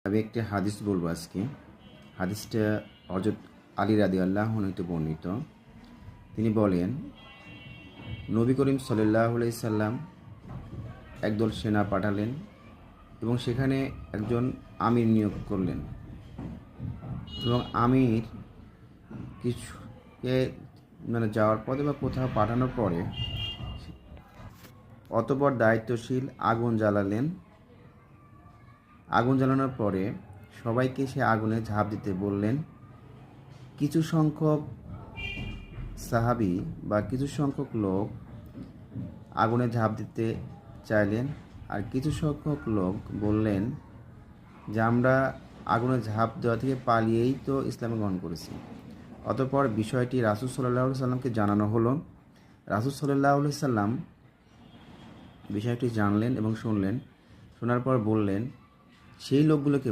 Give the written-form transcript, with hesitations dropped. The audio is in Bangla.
আমি একটি হাদিস বলবো আজকে। হাদিসটা হযরত আলী রাদিয়াল্লাহু আনহু হতে বর্ণিত। তিনি বলেন, নবী করিম সাল্লাল্লাহু আলাইহি সাল্লাম একদল সেনা পাঠালেন এবং সেখানে একজন আমির নিয়োগ করলেন এবং আমির কিছুকে যাওয়ার পথে বা কোথাও পাঠানোর পরে অতঃপর দায়িত্বশীল আগুন জ্বালালেন। আগুন জ্বালানোর পরে সবাইকে সে আগুনে ঝাঁপ দিতে বললেন। কিছু সংখ্যক সাহাবী বা কিছু সংখ্যক লোক আগুনে ঝাঁপ দিতে চাইলেন, আর কিছু সংখ্যক লোক বললেন যে আমরা আগুনে ঝাঁপ দেওয়া থেকে পালিয়েই তো ইসলাম গ্রহণ করেছি। অতঃপর বিষয়টি রাসূল সাল্লাল্লাহু আলাইহি সাল্লামকে জানানো হলো। রাসূল সাল্লাল্লাহু আলাইহি সাল্লাম বিষয়টি জানলেন এবং শুনলেন। শোনার পর বললেন, সেই লোকগুলোকে